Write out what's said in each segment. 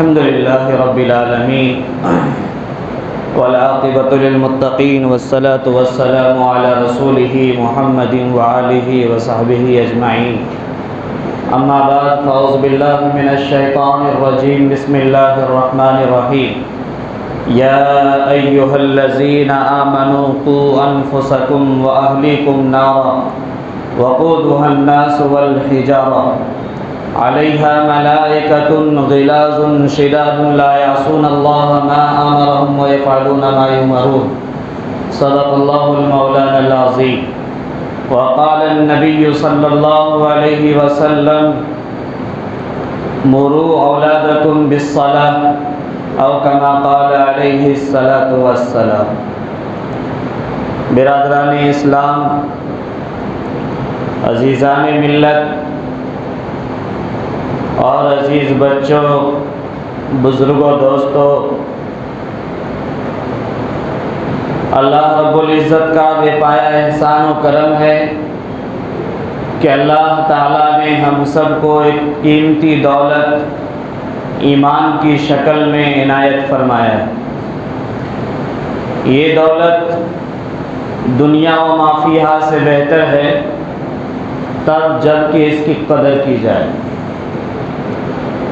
الحمد لله رب العالمين والعاقبة للمتقين والصلاة والسلام على رسوله محمد وآله وصحبه أجمعين. أما بعد فأعوذ بالله من الشيطان الرجيم. بسم الله الرحمن الرحيم. يا أيها الذين آمنوا قوا أنفسكم وأهليكم نارا وقودها الناس والحجارة عليها ملائكة غلاظ شداد لا يعصون الله ما أمرهم ويفعلون ما يؤمرون. صدق الله المولانا العظيم. وقال النبي صلى الله عليه وسلم مروا أولادكم بالصلاة او كما قال علیہ الصلاۃ والسلام. برادران اسلام، عزیزان ملت اور عزیز بچوں، بزرگوں، دوستوں، اللہ رب العزت کا بے پایا احسان و کرم ہے کہ اللہ تعالیٰ نے ہم سب کو ایک قیمتی دولت ایمان کی شکل میں عنایت فرمایا ہے. یہ دولت دنیا و ما فیہا سے بہتر ہے تب جب کہ اس کی قدر کی جائے.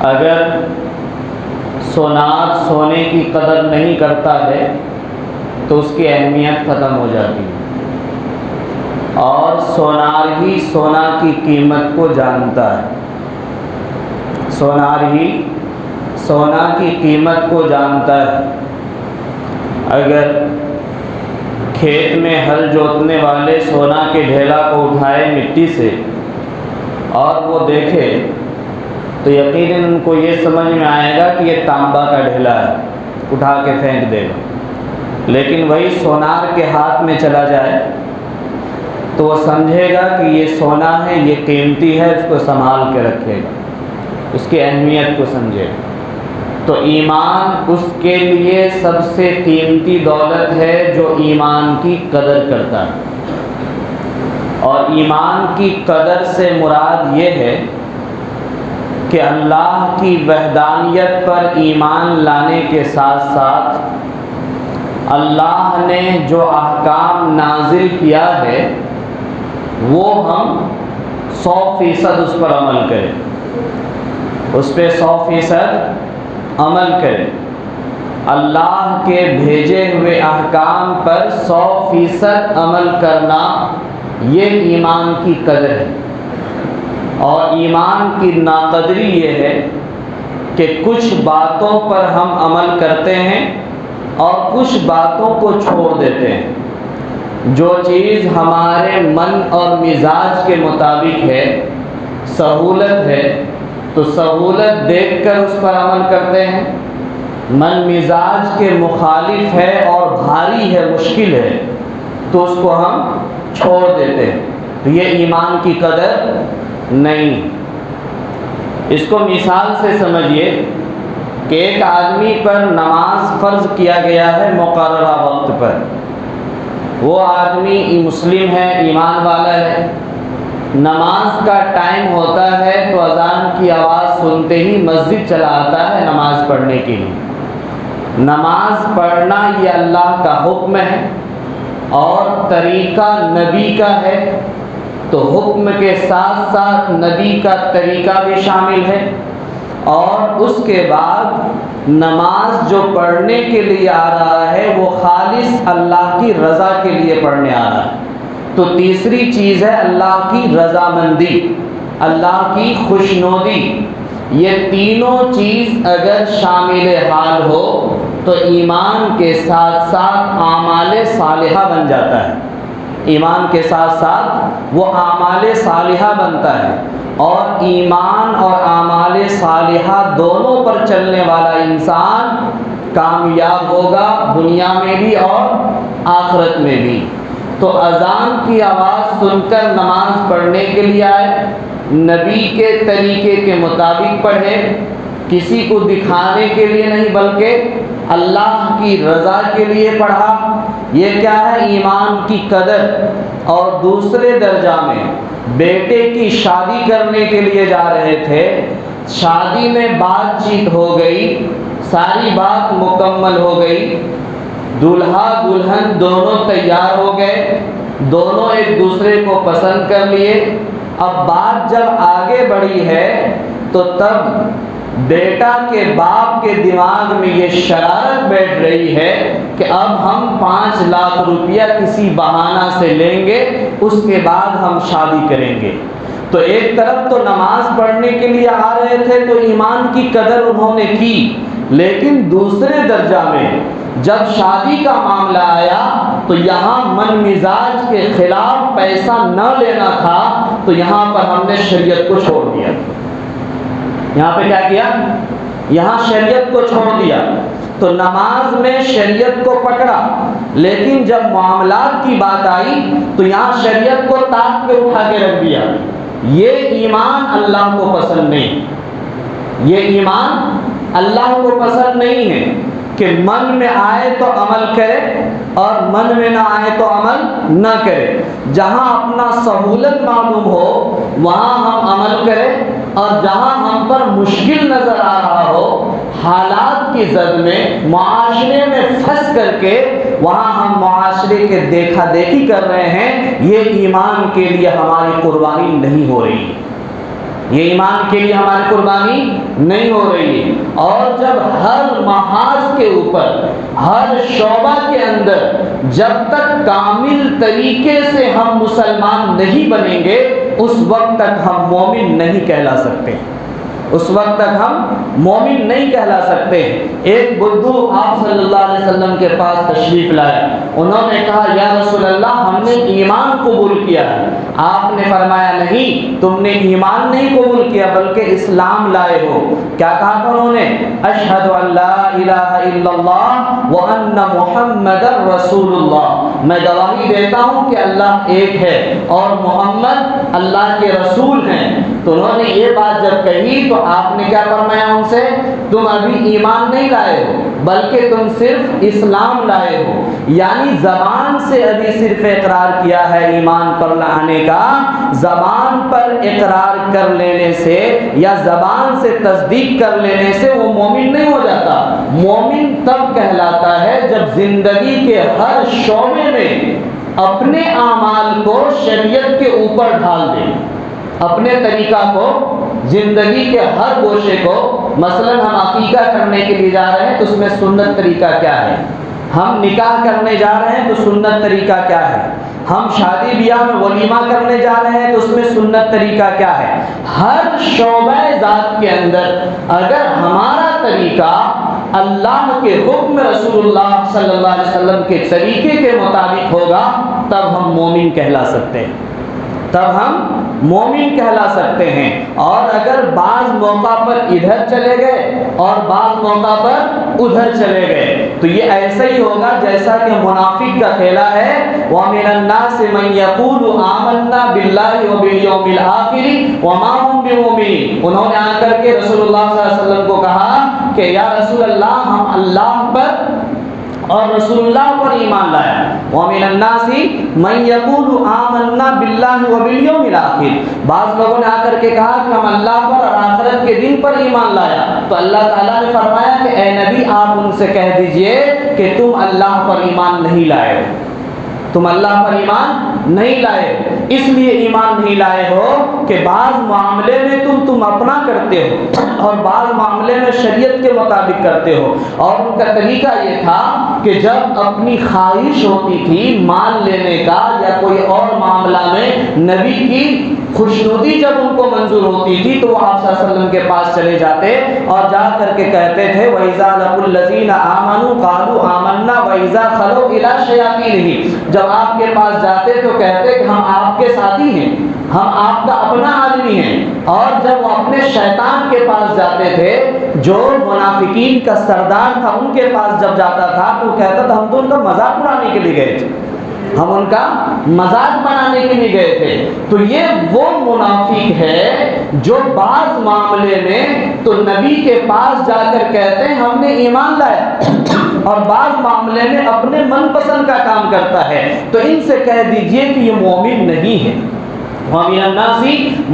اگر سونار سونے کی قدر نہیں کرتا ہے تو اس کی اہمیت ختم ہو جاتی ہے، اور سونار ہی سونا کی قیمت کو جانتا ہے. سونار ہی سونا کی قیمت کو جانتا ہے. اگر کھیت میں ہل جوتنے والے سونا کے ڈھیلا کو اٹھائے مٹی سے اور وہ دیکھے تو یقیناً ان کو یہ سمجھ میں آئے گا کہ یہ تانبا کا ڈھیلا ہے، اٹھا کے پھینک دے گا. لیکن وہی سونار کے ہاتھ میں چلا جائے تو وہ سمجھے گا کہ یہ سونا ہے، یہ قیمتی ہے، اس کو سنبھال کے رکھے گا، اس کی اہمیت کو سمجھے گا. تو ایمان اس کے لیے سب سے قیمتی دولت ہے جو ایمان کی قدر کرتا ہے. اور ایمان کی قدر سے مراد یہ ہے کہ اللہ کی وحدانیت پر ایمان لانے کے ساتھ ساتھ اللہ نے جو احکام نازل کیا ہے وہ ہم 100% اس پر عمل کریں، اس پہ 100% عمل کریں. اللہ کے بھیجے ہوئے احکام پر 100% عمل کرنا یہ ایمان کی قدر ہے. اور ایمان کی ناقدری یہ ہے کہ کچھ باتوں پر ہم عمل کرتے ہیں اور کچھ باتوں کو چھوڑ دیتے ہیں. جو چیز ہمارے من اور مزاج کے مطابق ہے، سہولت ہے تو سہولت دیکھ کر اس پر عمل کرتے ہیں. من مزاج کے مخالف ہے اور بھاری ہے، مشکل ہے تو اس کو ہم چھوڑ دیتے ہیں. تو یہ ایمان کی قدر نہیں. اس کو مثال سے سمجھیے کہ ایک آدمی پر نماز فرض کیا گیا ہے مقررہ وقت پر. وہ آدمی مسلم ہے، ایمان والا ہے. نماز کا ٹائم ہوتا ہے تو اذان کی آواز سنتے ہی مسجد چلا آتا ہے نماز پڑھنے کے لیے. نماز پڑھنا یہ اللہ کا حکم ہے اور طریقہ نبی کا ہے، تو حکم کے ساتھ ساتھ نبی کا طریقہ بھی شامل ہے. اور اس کے بعد نماز جو پڑھنے کے لیے آ رہا ہے وہ خالص اللہ کی رضا کے لیے پڑھنے آ رہا ہے. تو تیسری چیز ہے اللہ کی رضامندی، اللہ کی خوشنودی. یہ تینوں چیز اگر شامل حال ہو تو ایمان کے ساتھ ساتھ اعمال صالحہ بن جاتا ہے. ایمان کے ساتھ ساتھ وہ اعمال صالحہ بنتا ہے. اور ایمان اور اعمال صالحہ دونوں پر چلنے والا انسان کامیاب ہوگا دنیا میں بھی اور آخرت میں بھی. تو اذان کی آواز سن کر نماز پڑھنے کے لیے آئے، نبی کے طریقے کے مطابق پڑھے، کسی کو دکھانے کے لیے نہیں بلکہ اللہ کی رضا کے لیے پڑھا. یہ کیا ہے؟ ایمان کی قدر. اور دوسرے درجہ میں بیٹے کی شادی کرنے کے لیے جا رہے تھے شادی میں بات چیت ہو گئی، ساری بات مکمل ہو گئی، دولہا دلہن دونوں تیار ہو گئے، دونوں ایک دوسرے کو پسند کر لیے۔ اب بات جب آگے بڑھی ہے تو تب بیٹا کے باپ کے دماغ میں یہ شرارت بیٹھ رہی ہے کہ اب ہم 5 لاکھ روپیہ کسی بہانہ سے لیں گے، اس کے بعد ہم شادی کریں گے۔ تو ایک طرف تو نماز پڑھنے کے لیے آ رہے تھے تو ایمان کی قدر انہوں نے کی، لیکن دوسرے درجہ میں جب شادی کا معاملہ آیا تو یہاں من مزاج کے خلاف پیسہ نہ لینا تھا، تو یہاں پر ہم نے شریعت کو چھوڑ دیا۔ یہاں پہ کیا کیا؟ یہاں شریعت کو چھوڑ دیا۔ تو نماز میں شریعت کو پکڑا، لیکن جب معاملات کی بات آئی تو یہاں شریعت کو تاک پہ اٹھا کے رکھ دیا۔ یہ ایمان اللہ کو پسند نہیں، یہ ایمان اللہ کو پسند نہیں ہے کہ من میں آئے تو عمل کرے اور من میں نہ آئے تو عمل نہ کرے۔ جہاں اپنا سہولت معلوم ہو وہاں ہم عمل کریں، اور جہاں ہم پر مشکل نظر آ رہا ہو، حالات کی زد میں معاشرے میں پھنس کر کے وہاں ہم معاشرے کے دیکھا دیکھی کر رہے ہیں، یہ ایمان کے لیے ہماری قربانی نہیں ہو رہی ہے، یہ ایمان کے لیے ہماری قربانی نہیں ہو رہی ہے۔ اور جب ہر محاذ کے اوپر، ہر شعبہ کے اندر جب تک کامل طریقے سے ہم مسلمان نہیں بنیں گے، اس وقت تک ہم مومن نہیں کہلا سکتے، اس وقت تک ہم مومن نہیں کہلا سکتے۔ ایک بدھو آپ صلی اللہ علیہ وسلم کے پاس تشریف لائے، انہوں نے کہا یا رسول اللہ ہم نے ایمان قبول کیا ہے۔ آپ نے فرمایا نہیں، تم نے ایمان نہیں قبول کیا بلکہ اسلام لائے ہو۔ کیا کہا تھا انہوں نے؟ اشہد ان لا الہ الا اللہ وان محمد رسول اللہ، میں گواہی دیتا ہوں کہ اللہ ایک ہے اور محمد اللہ کے رسول ہیں۔ تو انہوں نے یہ بات جب کہی تو آپ نے کیا فرمایا ان سے؟ تم ابھی ایمان نہیں لائے ہو بلکہ تم صرف اسلام لائے ہو، یعنی زبان سے ابھی صرف اقرار کیا ہے ایمان پر لانے کا۔ زبان پر اقرار کر لینے سے یا زبان سے تصدیق کر لینے سے وہ مومن نہیں ہو جاتا۔ مومن تب کہلاتا ہے جب زندگی کے ہر شعبے میں اپنے اعمال کو شریعت کے اوپر ڈھال دے، اپنے طریقہ کو زندگی کے ہر گوشے کو۔ مثلا ہم عقیقہ کرنے کے لیے جا رہے ہیں تو اس میں سنت طریقہ کیا ہے، ہم نکاح کرنے جا رہے ہیں تو سنت طریقہ کیا ہے، ہم شادی بیاہ میں ولیمہ کرنے جا رہے ہیں تو اس میں سنت طریقہ کیا ہے۔ ہر شعبہ ذات کے اندر اگر ہمارا طریقہ اللہ کے حکم رسول اللہ صلی اللہ علیہ وسلم کے طریقے کے مطابق ہوگا تب ہم مومن کہلا سکتے ہیں، تب ہم مومن کہلا سکتے ہیں۔ اور اگر بعض موقع پر ادھر چلے گئے اور بعض موقع پر ادھر چلے گئے تو یہ ایسا ہی ہوگا جیسا کہ منافق کا کھیلا ہے، وَمِنَ النَّاسِ مَن يَقُولُ آمَنَّا بِاللَّهِ وَبِالْيَوْمِ الْآخِرِ وَمَا هُمْ بِمُؤْمِنِينَ۔ انہوں نے آ کر کے رسول اللہ صلی اللہ علیہ وسلم کو کہا کہ یا رسول اللہ ہم اللہ پر اور رسول اللہ پر ایمان لایا۔ وَمِنَ النَّاسِ مَن يَقُولُ آمَنَّا بِاللَّهِ وَبِالْيَوْمِ الْآخِرِ۔ بعض لوگوں نے آ کر کے کہا کہ ہم اللہ پر اور آخرت کے دن پر ایمان لایا، تو اللہ تعالیٰ نے فرمایا کہ اے نبی آپ ان سے کہہ دیجئے کہ تم اللہ پر ایمان نہیں لائے ہو، تم اللہ پر ایمان نہیں لائے ہو۔ اس لیے ایمان نہیں لائے ہو کہ بعض معاملے میں تم اپنا کرتے ہو اور بعض معاملے میں شریعت کے مطابق کرتے ہو۔ اور ان کا طریقہ یہ تھا کہ جب اپنی خواہش ہوتی تھی مال لینے کا یا کوئی اور معاملہ میں نبی کی خوشنودی جب ان کو منظور ہوتی تھی تو وہ آپ صلی اللہ علیہ وسلم کے پاس چلے جاتے اور جا کر کے کہتے تھے وَإِذَا لَقُوا الَّذِينَ آمَنُوا قَالُوا آمَنَّا وَإِذَا خَلَوْا إِلَىٰ شَيَاطِينِهِمْ۔ جب آپ کے پاس جاتے تو کہتے کہ ہم آپ کے ساتھی ہیں، ہم آپ کا اپنا آدمی ہیں۔ اور جب وہ اپنے شیطان کے پاس جاتے تھے جو منافقین کا سردار تھا ان کے پاس جب جاتا تھا تو کہتا تھا ہم تو ان کا مذاق اڑانے کے لیے گئے تھے، ہم ان کا مذاق بنانے کے لیے گئے تھے۔ تو یہ وہ منافق ہے جو بعض معاملے میں تو نبی کے پاس جا کر کہتے ہیں ہم نے ایمان لایا اور بعض معاملے میں اپنے من پسند کا کام کرتا ہے۔ تو ان سے کہہ دیجئے کہ یہ مومن نہیں ہے، وَمِنَ النَّاسِ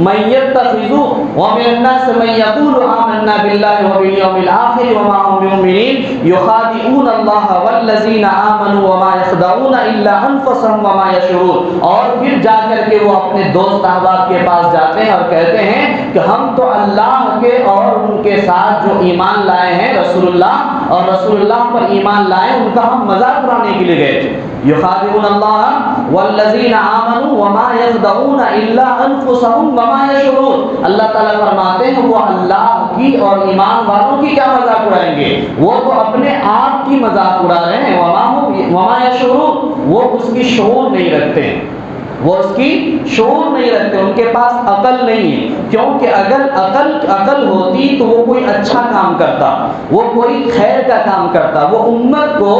مَن يَتَّخِذُ وَمِنَ النَّاسِ مَن يَقُولُ آمَنَّا بِاللَّهِ وَبِالْيَوْمِ الْآخِرِ وَمَا هُم بِمُؤْمِنِينَ يُخَادِعُونَ اللَّهَ وَالَّذِينَ آمَنُوا وَمَا يَخْدَعُونَ إِلَّا أَنفُسَهُمْ وَمَا يَشْعُرُونَ۔ اور پھر جا کر کے وہ اپنے دوست احباب کے پاس جاتے ہیں اور کہتے ہیں کہ ہم تو اللہ کے اور ان کے ساتھ جو ایمان لائے ہیں رسول اللہ اور رسول اللہ پر ایمان لائے ان کا ہم مذاق اڑانے کے لیے گئے تھے۔ یخادعون اللہ والذین آمنوا وما یخدعون الا انفسهم وما یشعرون۔ اللہ تعالیٰ فرماتے ہیں وہ اللہ کی اور ایمان والوں کی کیا مذاق اڑائیں گے، وہ تو اپنے آپ کی مذاق اڑا رہے ہیں۔ وما یشعرون، وہ اس کی شعور نہیں رکھتے ہیں، وہ اس کی شعور نہیں رکھتے، ان کے پاس عقل نہیں ہے، کیونکہ اگر عقل ہوتی تو وہ کوئی اچھا کام کرتا، وہ کوئی خیر کا کام کرتا، وہ امت کو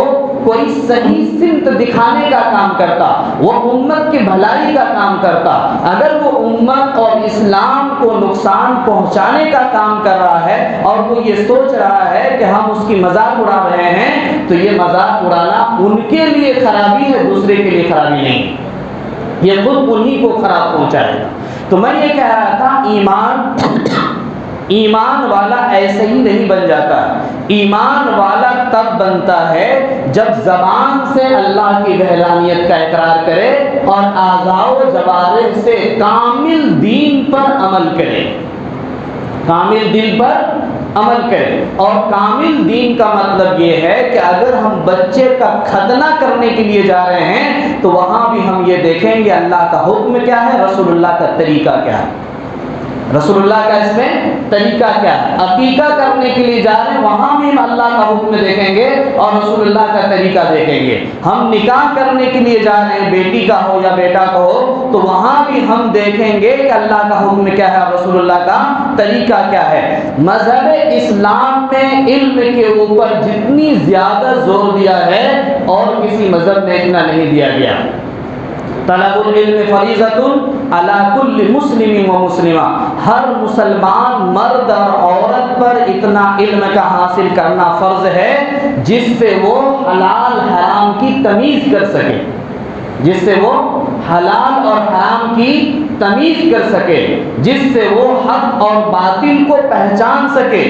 کوئی صحیح سمت دکھانے کا کام کرتا، وہ امت کی بھلائی کا کام کرتا۔ اگر وہ امت اور اسلام کو نقصان پہنچانے کا کام کر رہا ہے اور وہ یہ سوچ رہا ہے کہ ہم اس کی مذاق اڑا رہے ہیں تو یہ مذاق اڑانا ان کے لیے خرابی ہے، دوسرے کے لیے خرابی نہیں، یہ خود انہی کو خراب پہنچائے گا۔ تو میں یہ کہہ رہا تھا ایمان والا ایسے ہی نہیں بن جاتا، ایمان والا تب بنتا ہے جب زبان سے اللہ کی وحدانیت کا اقرار کرے اور اعضاء و جوارح سے کامل دین پر عمل کرے، کامل دین پر عمل کرے۔ اور کامل دین کا مطلب یہ ہے کہ اگر ہم بچے کا ختنہ کرنے کے لیے جا رہے ہیں تو وہاں بھی ہم یہ دیکھیں گے اللہ کا حکم کیا ہے، رسول اللہ کا طریقہ کیا ہے، رسول اللہ کا اس میں طریقہ کیا ہے۔ عقیقہ کرنے کے لیے جا رہے ہیں وہاں بھی ہم اللہ کا حکم دیکھیں گے اور رسول اللہ کا طریقہ دیکھیں گے۔ ہم نکاح کرنے کے لیے جا رہے ہیں، بیٹی کا ہو یا بیٹا کا ہو، تو وہاں بھی ہم دیکھیں گے کہ اللہ کا حکم کیا ہے اور رسول اللہ کا طریقہ کیا ہے۔ مذہب اسلام میں علم کے اوپر جتنی زیادہ زور دیا ہے اور کسی مذہب میں اتنا نہیں دیا گیا۔ طلب العلم فریضۃ علی کل مسلم و مسلمہ، ہر مسلمان مرد اور عورت پر اتنا علم کا حاصل کرنا فرض ہے جس سے وہ حلال حرام کی تمیز کر سکے، جس سے وہ حلال اور حرام کی تمیز کر سکے، جس سے وہ حق اور باطل کو پہچان سکے۔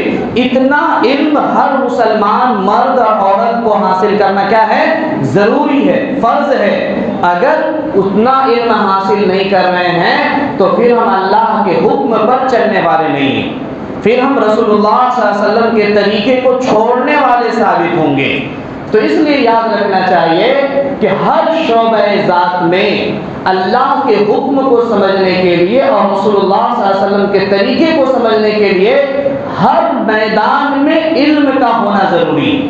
اتنا علم ہر مسلمان مرد اور عورت کو حاصل کرنا کیا ہے، ضروری ہے، فرض ہے۔ اگر اتنا علم حاصل نہیں کر رہے ہیں تو پھر ہم اللہ کے حکم پر چلنے والے نہیں ہیں، پھر ہم رسول اللہ صلی اللہ علیہ وسلم کے طریقے کو چھوڑنے والے ثابت ہوں گے۔ تو اس لیے یاد رکھنا چاہیے کہ ہر شعبہ ذات میں اللہ کے حکم کو سمجھنے کے لیے اور رسول اللہ صلی اللہ علیہ وسلم کے طریقے کو سمجھنے کے لیے ہر میدان میں علم کا ہونا ضروری،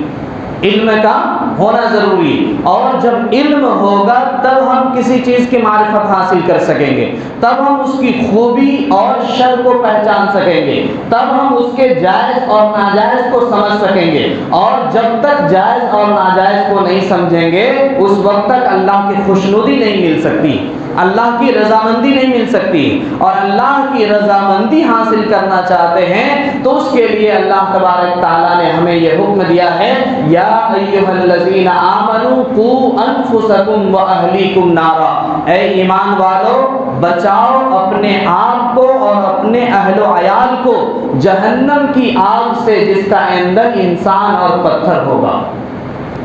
علم کا ہونا ضروری۔ اور جب علم ہوگا تب ہم کسی چیز کی معرفت حاصل کر سکیں گے، تب ہم اس کی خوبی اور شر کو پہچان سکیں گے، تب ہم اس کے جائز اور ناجائز کو سمجھ سکیں گے۔ اور جب تک جائز اور ناجائز کو نہیں سمجھیں گے اس وقت تک اللہ کی خوشنودی نہیں مل سکتی، اللہ کی رضامندی نہیں مل سکتی۔ اور اللہ کی رضامندی حاصل کرنا چاہتے ہیں تو اس کے لیے اللہ تبارک تعالیٰ نے ہمیں یہ حکم دیا ہے، یا ایھا الذین آمنوا قوا انفسکم واہلیکم نارا، اے ایمان والو بچاؤ اپنے آپ کو اور اپنے اہل و عیال کو جہنم کی آگ سے جس کا ایندھن انسان اور پتھر ہوگا۔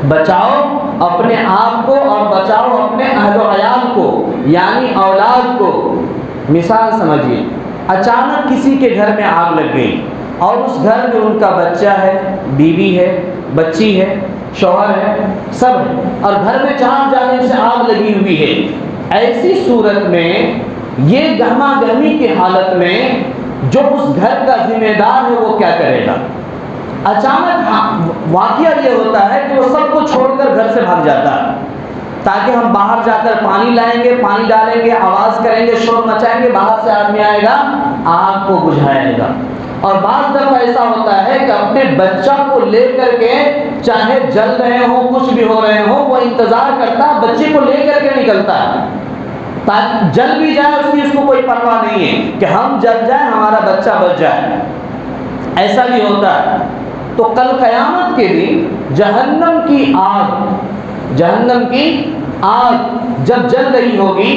بچاؤ اپنے آپ کو اور بچاؤ اپنے اہل و عیال کو، یعنی اولاد کو۔ مثال سمجھیے، اچانک کسی کے گھر میں آگ لگ گئی اور اس گھر میں ان کا بچہ ہے، بیوی ہے، بچی ہے، شوہر ہے، سب ہے، اور گھر میں 4 جانب سے آگ لگی ہوئی ہے۔ ایسی صورت میں یہ گہما گہمی کی حالت میں جو اس گھر کا ذمہ دار ہے وہ کیا کرے گا؟ اچانک واقعہ یہ ہوتا ہے کہ وہ سب کو چھوڑ کر گھر سے بھاگ جاتا ہے تاکہ ہم باہر جا کر پانی لائیں گے، پانی ڈالیں گے، آواز کریں گے، شور مچائیں گے، باہر سے آدمی آئے گا، آگ کو بجھائے گا۔ اور بعض دفعہ ایسا ہوتا ہے کہ اپنے بچہ کو لے کر کے چاہے جل رہے ہوں، کچھ بھی ہو رہے ہوں، وہ انتظار کرتا ہے، بچے کو لے کر کے نکلتا ہے تاکہ جل بھی جائے اس کو کوئی پرواہ نہیں ہے کہ ہم جل جائیں ہمارا بچہ بچ جائے۔ ایسا بھی ہوتا ہے۔ تو کل قیامت کے دن جہنم کی آگ جب جل رہی ہوگی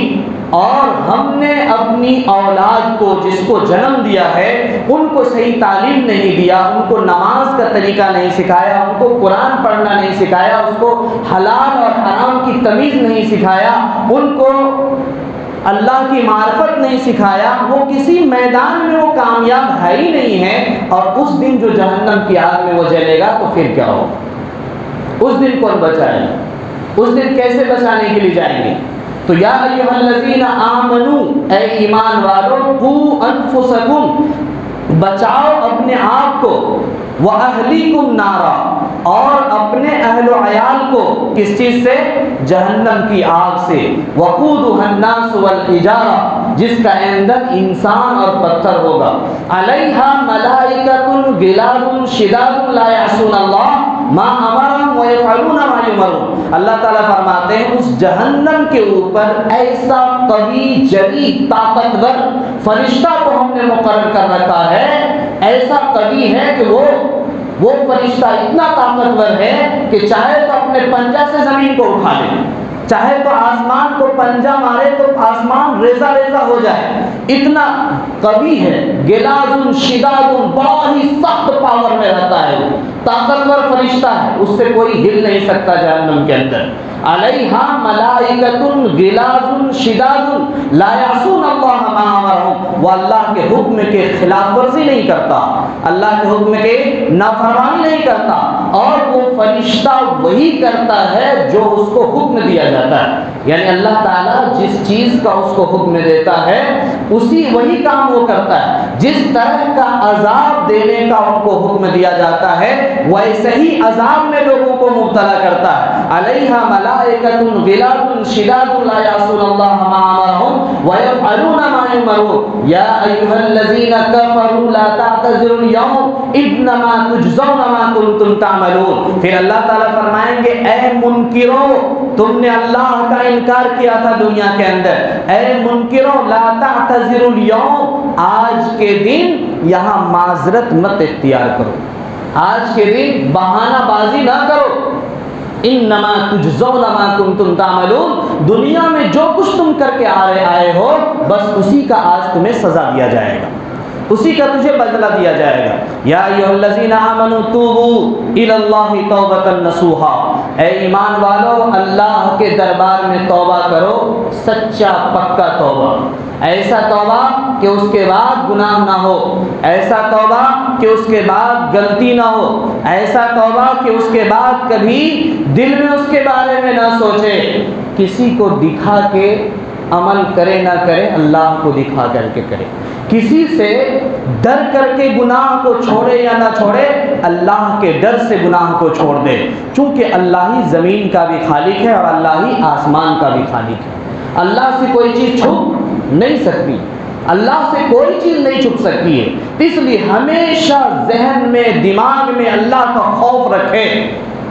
اور ہم نے اپنی اولاد کو جس کو جنم دیا ہے ان کو صحیح تعلیم نہیں دیا، ان کو نماز کا طریقہ نہیں سکھایا، ان کو قرآن پڑھنا نہیں سکھایا، اس کو حلال اور حرام کی تمیز نہیں سکھایا، ان کو اللہ کی معرفت نہیں سکھایا، وہ کسی میدان میں وہ کامیاب ہے ہی نہیں ہے، اور اس دن جو جہنم کی آگ میں وہ جلے گا تو پھر کیا ہوگا؟ اس دن کون بچائے گا؟ اس دن کیسے بچانے کے لیے جائیں گے؟ تو یا ایھا الذین آمنو، اے ایمان والو، قوا انفسکم، بچاؤ اپنے آپ کو، واہلیکم نارا، اور اپنے اہل و عیال کو کس چیز سے؟ جہنم کی آگ سے، وقودها الناس والحجارہ، جس کا ایندھن انسان اور پتھر ہوگا، علیہا ملائکۃ غلاظ شداد لا یعصون اللہ ما امرهم ویفعلون ما یؤمرون۔ اللہ تعالیٰ فرماتے ہیں اس جہنم کے اوپر ایسا قوی جلی طاقتور فرشتہ کو ہم نے مقرر کر رکھا ہے، ایسا قوی ہے کہ وہ فرشتہ اتنا طاقتور ہے کہ چاہے تو اپنے پنجہ سے زمین کو اٹھا لے، چاہے تو آسمان کو پنجہ مارے تو آسمان ریزہ ریزہ ہو جائے، اتنا قوی ہے، غلاظ شداد، بڑا ہی سخت پاور میں رہتا ہے، وہ طاقتور فرشتہ ہے، اس سے کوئی ہل نہیں سکتا جہنم کے اندر۔ علیہا ملائکۃ غلاظ شداد لا یعصون اللہ ما امرهم، وہ اللہ کے حکم کے خلاف ورزی نہیں کرتا، اللہ کے حکم کے نافرمانی نہیں کرتا، اور وہ فرشتہ وہی کرتا ہے جو اس کو حکم دیا جاتا ہے، یعنی اللہ تعالیٰ جس چیز کا اس کو حکم دیتا ہے وہی کام وہ کرتا ہے، جس طرح کا عذاب دینے کا ان کو حکم دیا جاتا ہے ویسے ہی عذاب میں لوگوں کو مبتلا کرتا ہے۔ علیہا ملائکۃ غلاظ شداد لا یعصون اللہ ما امرهم ویفعلون ما یؤمرون یا ایھا الذین کفروا لا تعتذروا اليوم انما تجزون ما کنتم تعملون۔ پھر اللہ تعالیٰ فرمائیں گے اے منکرو، تم نے اللہ کا انکار کیا تھا دنیا کے اندر، اے منکرو لا تعتذروا اليوم، آج کے دن یہاں معذرت مت اختیار کرو، آج کے دن بہانہ بازی نہ کرو، انما تجزون ما کنتم تعملون، دنیا میں جو کچھ تم کر کے آئے ہو بس اسی کا آج تمہیں سزا دیا جائے گا، اسی کا تجھے بدلہ دیا جائے گا۔ یا ایھا الذین آمنوا توبوا الی اللہ توبۃ نصوحا، اے ایمان والو اللہ کے دربار میں توبہ کرو، سچا پکا توبہ، ایسا توبہ کہ اس کے بعد گناہ نہ ہو، ایسا توبہ کہ اس کے بعد غلطی نہ ہو، ایسا توبہ کہ اس کے بعد کبھی دل میں اس کے بارے میں نہ سوچے، کسی کو دکھا کے عمل کرے نہ کرے، اللہ کو دکھا کر کے کرے، کسی سے ڈر کر کے گناہ کو چھوڑے یا نہ چھوڑے، اللہ کے ڈر سے گناہ کو چھوڑ دے، چونکہ اللہ ہی زمین کا بھی خالق ہے اور اللہ ہی آسمان کا بھی خالق ہے، اللہ سے کوئی چیز چھپ نہیں سکتی، اللہ سے کوئی چیز نہیں چھپ سکتی ہے، اس لیے ہمیشہ ذہن میں دماغ میں اللہ کا خوف رکھے،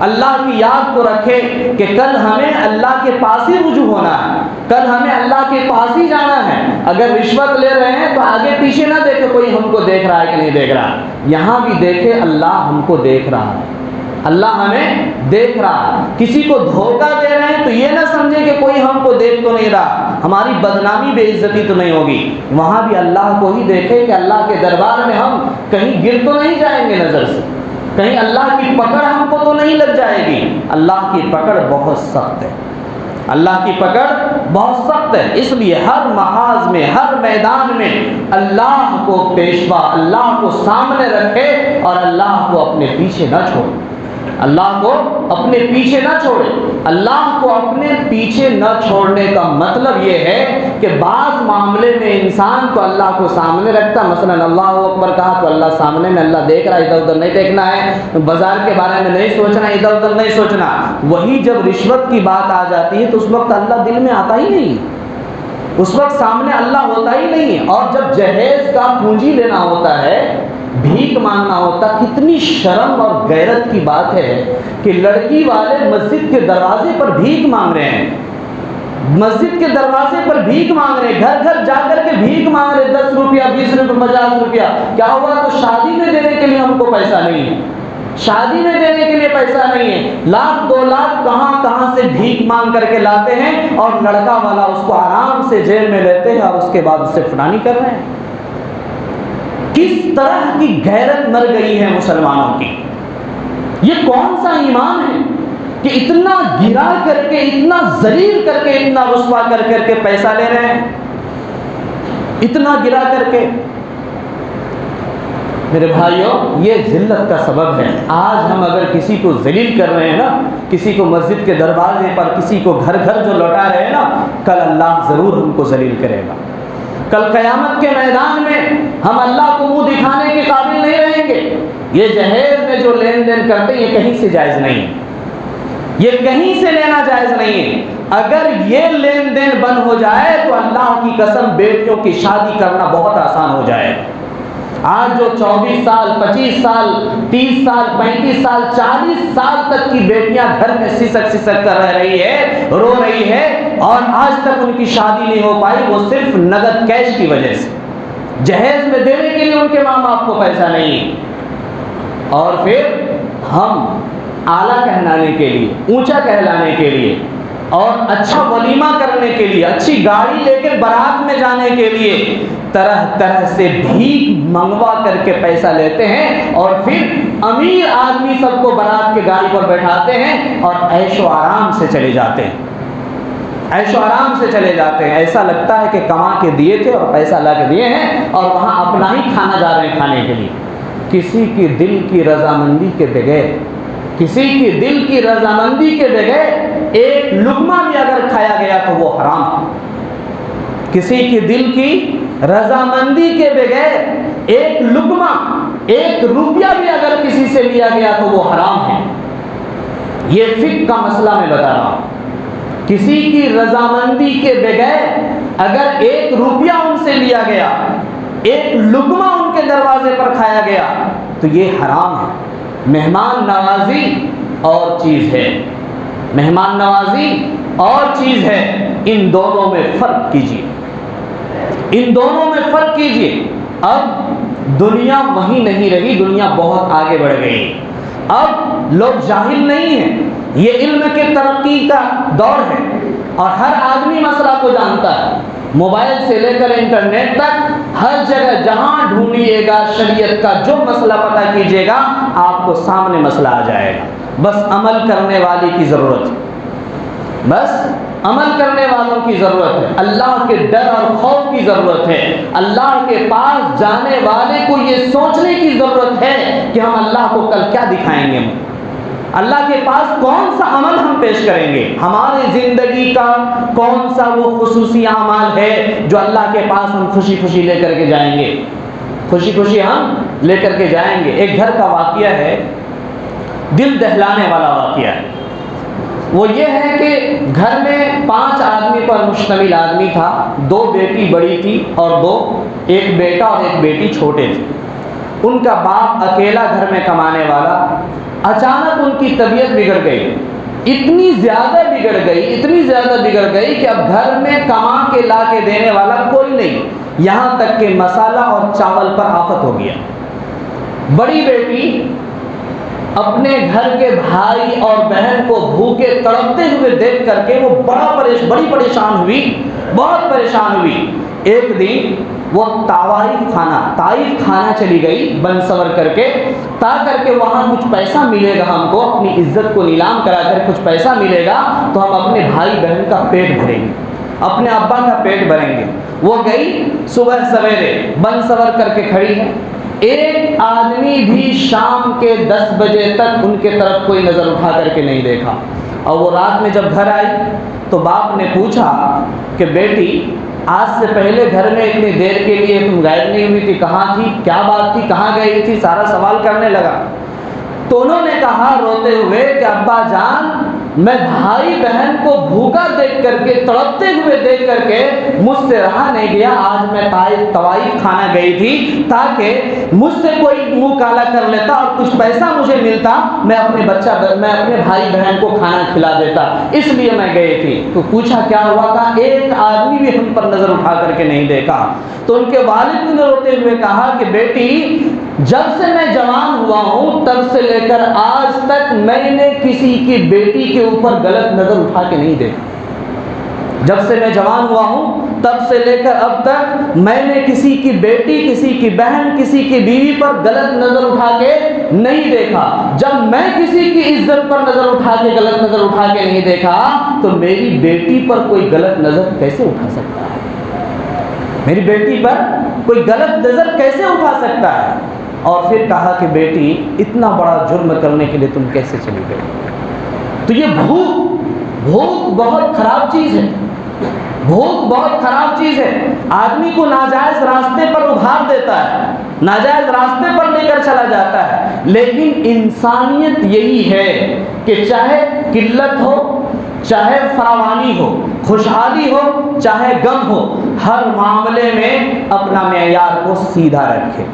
اللہ کی یاد کو رکھے کہ کل ہمیں اللہ کے پاس ہی رجوع ہونا ہے، کل ہمیں اللہ کے پاس ہی جانا ہے، اگر رشوت لے رہے ہیں تو آگے پیچھے نہ دیکھے کوئی ہم کو دیکھ رہا ہے کہ نہیں دیکھ رہا، یہاں بھی دیکھے اللہ ہم کو دیکھ رہا ہے، اللہ ہمیں دیکھ رہا ہے، کسی کو دھوکہ دے رہے ہیں تو یہ نہ سمجھے کہ کوئی ہم کو دیکھ تو نہیں رہا، ہماری بدنامی بے عزتی تو نہیں ہوگی، وہاں بھی اللہ کو ہی دیکھے کہ اللہ کے دربار میں ہم کہیں گر تو نہیں جائیں گے نظر سے، کہیں اللہ کی پکڑ ہم کو تو نہیں لگ جائے گی، اللہ کی پکڑ بہت سخت ہے، اللہ کی پکڑ بہت سخت ہے، اس لیے ہر محاذ میں ہر میدان میں اللہ کو پیشوا، اللہ کو سامنے رکھے اور اللہ کو اپنے پیچھے نہ چھوڑے، اللہ کو اپنے پیچھے نہ چھوڑے۔ اللہ کو اپنے پیچھے نہ چھوڑنے کا مطلب یہ ہے کہ بعض معاملے میں انسان تو اللہ کو سامنے رکھتا، مثلا اللہ اکبر کہا تو اللہ سامنے میں، اللہ دیکھ رہا ہے، ادھر ادھر نہیں دیکھنا ہے، بازار کے بارے میں نہیں سوچنا، ادھر ادھر نہیں سوچنا، وہی جب رشوت کی بات آ جاتی ہے تو اس وقت اللہ دل میں آتا ہی نہیں، اس وقت سامنے اللہ ہوتا ہی نہیں، اور جب جہیز کا پونجی لینا ہوتا ہے، بھیک مانگنا ہوتا، کتنی شرم اور غیرت کی بات ہے کہ لڑکی والے مسجد کے دروازے پر بھیک مانگ رہے ہیں، مسجد کے دروازے پر بھیک مانگ رہے ہیں، گھر گھر جا کر کے بھیک مانگ رہے، 10 روپیہ 20 روپیہ 50 روپیہ، کیا ہوا تو شادی میں دینے کے لیے ہم کو پیسہ نہیں ہے، شادی میں دینے کے لیے پیسہ نہیں ہے، لاکھ 2 لاکھ کہاں کہاں سے بھیک مانگ کر کے لاتے ہیں اور لڑکا والا اس کو آرام سے جیل میں لیتے ہیں اور اس کے بعد اس سے فلانی کر رہے ہیں۔ کس طرح کی غیرت مر گئی ہے مسلمانوں کی! یہ کون سا ایمان ہے کہ اتنا گرا کر کے، اتنا ذلیل کر کے، اتنا رسوا کر کے پیسہ لے رہے ہیں، اتنا گرا کر کے۔ میرے بھائیوں، یہ ذلت کا سبب ہے۔ آج ہم اگر کسی کو ذلیل کر رہے ہیں نا، کسی کو مسجد کے دروازے پر، کسی کو گھر گھر جو لوٹا رہے ہیں نا، کل اللہ ضرور ہم کو ذلیل کرے گا۔ کل قیامت کے میدان میں ہم اللہ کو منہ دکھانے کے قابل نہیں رہیں گے۔ یہ جہیز میں جو لین دین کرتے ہیں، یہ کہیں سے جائز نہیں ہے، یہ کہیں سے لینا جائز نہیں ہے۔ اگر یہ لین دین بند ہو جائے تو اللہ کی قسم بیٹیوں کی شادی کرنا بہت آسان ہو جائے۔ آج جو 24 سال، 25 سال، 30 سال، 35 سال، 40 سال تک کی بیٹیاں گھر میں سسک سسک کر رہ رہی ہے، رو رہی ہے، اور آج تک ان کی شادی نہیں ہو پائی، وہ صرف نقد کیش کی وجہ سے۔ جہیز میں دینے کے لیے ان کے ماں باپ کو پیسہ نہیں، اور پھر ہم اعلیٰ کہلانے کے لیے، اونچا کہلانے کے لیے، اور اچھا ولیمہ کرنے کے لیے، اچھی گاڑی لے کے بارات میں جانے کے لیے طرح طرح سے بھیک منگوا کر کے پیسہ لیتے ہیں، اور پھر امیر آدمی سب کو بارات کے گاڑی پر بیٹھاتے ہیں اور عیش و آرام سے چلے جاتے ہیں، عیش و آرام سے چلے جاتے ہیں۔ ایسا لگتا ہے کہ کما کے دیے تھے اور پیسہ لا کے دیے ہیں، اور وہاں اپنا ہی کھانا جا رہے ہیں کھانے کے لیے، کسی کی دل کی رضامندی کے بغیر، کسی کی دل کی رضامندی کے بغیر ایک لقمہ بھی اگر کھایا گیا تو وہ حرام ہے۔ کسی کی دل کی رضامندی کے بغیر ایک لقمہ، 1 روپیہ بھی اگر کسی سے لیا گیا تو وہ حرام ہے۔ یہ فقہ کا مسئلہ میں بتا رہا ہوں۔ کسی کی رضامندی کے بغیر اگر 1 روپیہ ان سے لیا گیا، 1 لقمہ ان کے دروازے پر کھایا گیا تو یہ حرام ہے۔ مہمان نوازی اور چیز ہے، مہمان نوازی اور چیز ہے، ان دونوں میں فرق کیجیے، ان دونوں میں فرق کیجیے۔ اب دنیا وہیں نہیں رہی، دنیا بہت آگے بڑھ گئی۔ اب لوگ جاہل نہیں ہیں، یہ علم کے ترقی کا دور ہے، اور ہر آدمی مسئلہ کو جانتا ہے۔ موبائل سے لے کر انٹرنیٹ تک ہر جگہ جہاں ڈھونڈیے گا شریعت کا جو مسئلہ پتہ کیجیے گا، آپ کو سامنے مسئلہ آ جائے گا۔ بس عمل کرنے والی کی ضرورت ہے، بس عمل کرنے والوں کی ضرورت ہے، اللہ کے ڈر اور خوف کی ضرورت ہے، اللہ کے پاس جانے والے کو یہ سوچنے کی ضرورت ہے کہ ہم اللہ کو کل کیا دکھائیں گے، اللہ کے پاس کون سا عمل ہم پیش کریں گے، ہماری زندگی کا کون سا وہ خصوصی اعمال ہے جو اللہ کے پاس ہم خوشی خوشی لے کر کے جائیں گے، خوشی خوشی ہم لے کر کے جائیں گے۔ ایک گھر کا واقعہ ہے، دل دہلانے والا واقعہ ہے۔ وہ یہ ہے کہ گھر میں 5 آدمی پر مشتمل آدمی تھا، 2 بیٹی بڑی تھی اور 2، ایک بیٹا اور ایک بیٹی چھوٹے تھے۔ ان کا باپ اکیلا گھر میں کمانے والا، اچانک ان کی طبیعت بگڑ گئی، اتنی زیادہ بگڑ گئی، اتنی زیادہ بگڑ گئی کہ اب گھر میں کما کے لا کے دینے والا کوئی نہیں، یہاں تک کہ مسالہ اور چاول پر آفت ہو گیا۔ بڑی بیٹی اپنے گھر کے بھائی اور بہن کو بھوکے تڑپتے ہوئے دیکھ کر کے وہ بڑی پریشان ہوئی، بہت پریشان ہوئی۔ ایک دن وہ طائف خانہ چلی گئی بن سور کر کے، تا کر کے وہاں کچھ پیسہ ملے گا، ہم کو اپنی عزت کو نیلام کرا کر کچھ پیسہ ملے گا تو ہم اپنے بھائی بہن کا پیٹ بھریں گے، اپنے ابا کا پیٹ بھریں گے۔ وہ گئی صبح سویرے بن سور کر کے کھڑی ہے، ایک آدمی بھی شام کے 10 بجے تک ان کے طرف کوئی نظر اٹھا کر کے نہیں دیکھا۔ اور وہ رات میں جب گھر آئی تو باپ نے پوچھا کہ بیٹی آج سے پہلے گھر میں اتنی دیر کے لیے تم غائب نہیں ہوئی تھی، کہاں تھی، کیا بات تھی، کہاں گئی تھی، سارا سوال کرنے لگا۔ تو انہوں نے کہا روتے ہوئے کہ ابا جان، میں بھائی بہن کو بھوکا دیکھ کر کے، تڑپتے ہوئے دیکھ کر کے مجھ سے رہا نہیں گیا، آج میں طائف خانہ گئی تھی تاکہ مجھ سے کوئی منہ کالا کر لیتا اور کچھ پیسہ مجھے ملتا، میں اپنے بھائی بہن کو کھانا کھلا دیتا، اس لیے میں گئی تھی۔ تو پوچھا کیا ہوا تھا؟ ایک آدمی بھی ہم پر نظر اٹھا کر کے نہیں دیکھا۔ تو ان کے والد نے روتے ہوئے کہا کہ بیٹی جب سے میں جوان ہوا ہوں تب سے لے کر آج تک میں نے کسی کی بیٹی کے اوپر غلط نظر اٹھا کے نہیں دیکھا۔ جب سے میں جوان ہوا ہوں تب سے لے کر اب تک میں نے کسی کی بیٹی، کسی کی بہن، کسی کی بیوی پر غلط نظر اٹھا کے نہیں دیکھا۔ جب میں کسی کی عزت پر نظر اٹھا کے غلط نظر اٹھا کے نہیں دیکھا تو میری بیٹی پر کوئی غلط نظر کیسے اٹھا سکتا ہے؟ میری بیٹی پر کوئی غلط نظر کیسے اٹھا سکتا ہے؟ اور پھر کہا کہ بیٹی اتنا بڑا جرم کرنے کے لیے تم کیسے چلی گئی؟ تو یہ بھوک بہت خراب چیز ہے۔ بھوک بہت خراب چیز ہے، آدمی کو ناجائز راستے پر ابھار دیتا ہے، ناجائز راستے پر لے کر چلا جاتا ہے۔ لیکن انسانیت یہی ہے کہ چاہے قلت ہو، چاہے فراوانی ہو، خوشحالی ہو، چاہے غم ہو، ہر معاملے میں اپنا معیار کو سیدھا رکھے۔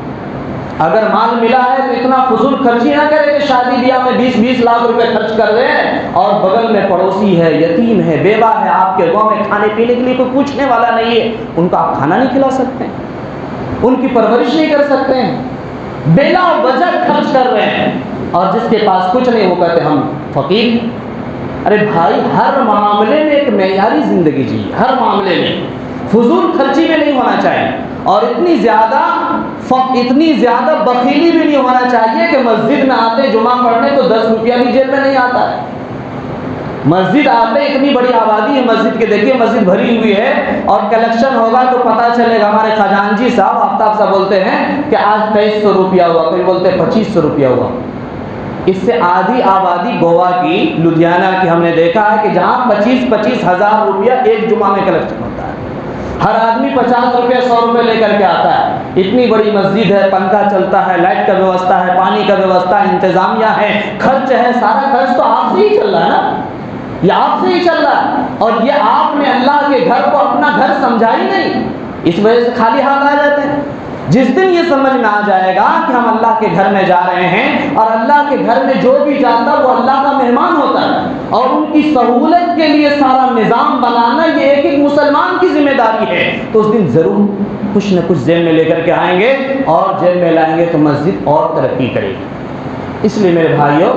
اگر مال ملا ہے تو اتنا فضول خرچی نہ کرے کہ شادی بیاہ میں 20-20 لاکھ روپے خرچ کر دیں اور بغل میں پڑوسی ہے، یتیم ہے، بیوہ ہے، آپ کے گاؤں میں کھانے پینے کے لیے کوئی پوچھنے والا نہیں ہے، ان کو آپ کھانا نہیں کھلا سکتے ہیں، ان کی پرورش نہیں کر سکتے ہیں، بلا وجہ خرچ کر رہے ہیں، اور جس کے پاس کچھ نہیں وہ کہتے ہم فقیر ہیں۔ ارے بھائی، ہر معاملے میں ایک معیاری زندگی جیے، ہر معاملے میں فضول خرچی میں نہیں ہونا چاہیے، اور اتنی زیادہ بخیلی بھی نہیں ہونا چاہیے کہ مسجد میں آتے جمعہ پڑھنے تو 10 روپیہ بھی جیب میں نہیں آتا ہے۔ مسجد آتے اتنی بڑی آبادی ہے مسجد کے، دیکھیے مسجد بھری ہوئی ہے، اور کلیکشن ہوگا تو پتہ چلے گا۔ ہمارے خزانچی صاحب آفتاب صاحب بولتے ہیں کہ آج 2300 روپیہ ہوا، کوئی بولتے 2500 روپیہ ہوا۔ اس سے آدھی آبادی گوا کی، لدھیانہ کی ہم نے دیکھا ہے کہ جہاں 25 ہزار روپیہ ایک جمعہ میں کلیکشن ہوتا ہے، ہر آدمی 50 روپے 100 روپے لے کر کے آتا ہے۔ اتنی بڑی مسجد ہے، پنکھا چلتا ہے، لائٹ کا ویوستھا ہے، پانی کا ویوستھا، انتظامیہ ہے، خرچ ہے، سارا خرچ تو آپ سے ہی چل رہا ہے نا، یہ آپ سے ہی چل رہا ہے، اور یہ آپ نے اللہ کے گھر کو اپنا گھر سمجھا ہی نہیں، اس وجہ سے خالی ہاتھ آ جاتے ہیں۔ جس دن یہ سمجھ میں آ جائے گا کہ ہم اللہ کے گھر میں جا رہے ہیں، اور اللہ کے گھر میں جو بھی جاتا وہ اللہ کا مہمان ہوتا ہے، اور ان کی سہولت کے لیے سارا نظام بنانا یہ ایک ایک مسلمان کی ذمہ داری ہے، تو اس دن ضرور کچھ نہ کچھ جیب میں لے کر کے آئیں گے، اور جیب میں لائیں گے تو مسجد اور ترقی کرے گی۔ اس لیے میرے بھائیوں،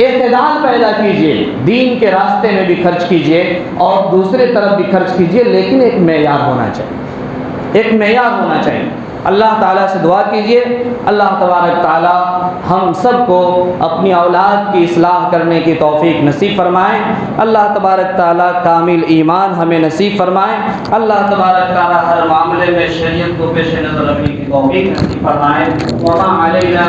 اعتدال پیدا کیجئے، دین کے راستے میں بھی خرچ کیجئے اور دوسرے طرف بھی خرچ کیجئے، لیکن ایک معیار ہونا چاہیے، ایک معیار ہونا چاہیے۔ اللہ تعالیٰ سے دعا کیجئے، اللہ تبارک تعالیٰ ہم سب کو اپنی اولاد کی اصلاح کرنے کی توفیق نصیب فرمائیں، اللہ تبارک تعالیٰ کامل ایمان ہمیں نصیب فرمائیں، اللہ تبارک تعالیٰ ہر معاملے میں شریعت کو پیش نظر رکھنے کی توفیق نصیب فرمائیں۔ وما علینا